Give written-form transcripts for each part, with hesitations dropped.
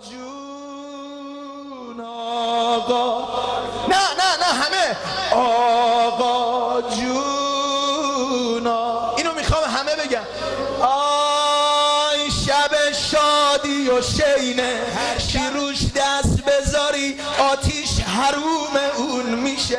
جون آقا، نه همه آقا جون اینو میخوام همه بگم. آی شب شادی و شینه، شیروش دست بذاری آتیش حروم اون میشه.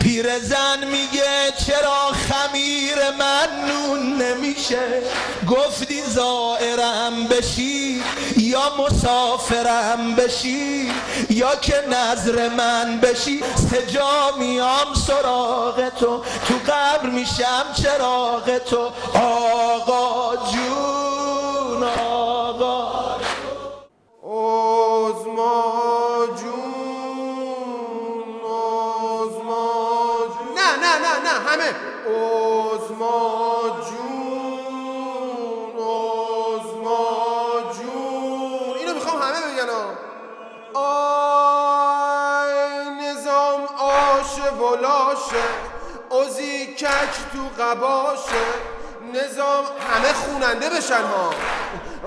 پیرزن میگه چرا خمیر من نون نمیشه. گفتی زائرم بشی یا مسافرم بشی، یا که نظر من بشی. سجا میام سراغ تو، تو قبر میشم چراغ تو. آقا جون آقا عظما جون، عظما جون. نه همه عظما جون، عظما جون. اینو میخوام همه بگن. آی نظام آشه و لاشه، عزی کک تو قباشه. نظام همه خوننده بشن ها.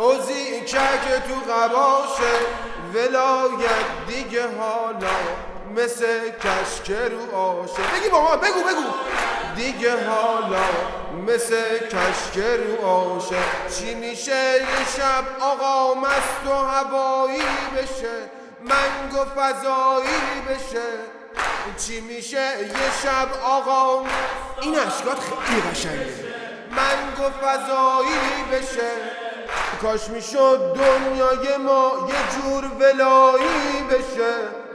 عزی کک تو قباشه، ولایت دیگه حالا مثل کشک رو آشه. بگی با ما، بگو دیگه حالا مثل کشک رو آشه. چی میشه یه شب آقا مست و هوایی بشه، منگ و فضایی بشه. چی میشه یه شب آقا، این اشکات خیلی قشنگه، منگ و فضایی بشه. کاش میشد دنیای ما یه جور ولایی بشه،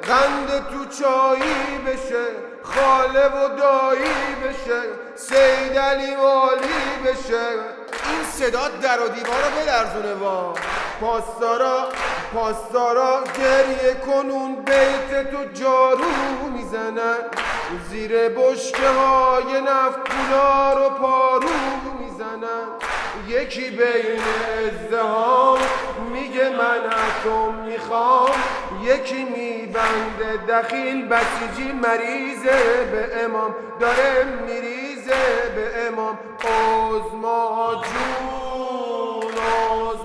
قند تو چایی بشه، خاله و دایی بشه، سید علی والی بشه. این صدا در و دیوار رو بلرزونه. وا پاسدارا گریه کنون بیت تو جارو میزنن، زیر بشکه های نفت پولا رو پارو میزنن. یکی بین ازدهام میگه من اتم میخوام، یکی میبنده دخیل بسیجی مریضه به امام، داره میریزه به امام. عظما جون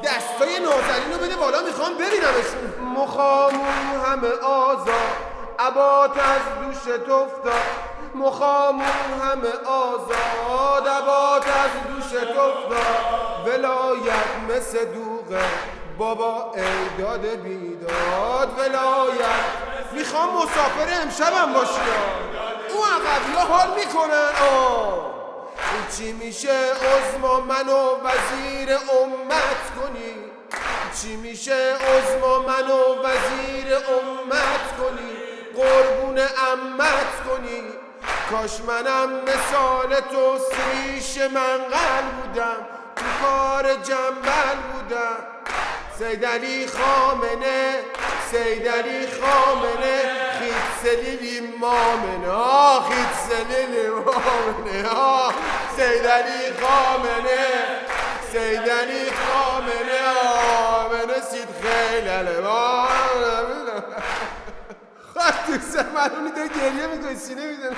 دستای نازنین رو بده بالا، میخوام ببینمشون. مخامون همه آزاد، عبات از دوشت افتاد. مخامون همه آزاد، عبات از دوشت افتاد. ولایت مثل دوغه بابا ایداد بیداد. ولایت میخوام مسافر امشبم باشی. اون عقبی ها حال میکنن. چی میشه عظما منو وزیر امت کنی؟ چی میشه عظما منو وزیر امت کنی؟ قربون عمت کنی؟ کاش منم مثال تو سریش منقل بودم، تو کار جنبل بودم. سید علی خامنه، سید علی خامنه، خیت سلیلی مامنه، خیت سلیلی مامنه. سید علی خامنه، سید علی خامنه، آمنه سید خیلی خواهد تو سمرونی تو گریه میکنی، سینه میزنه.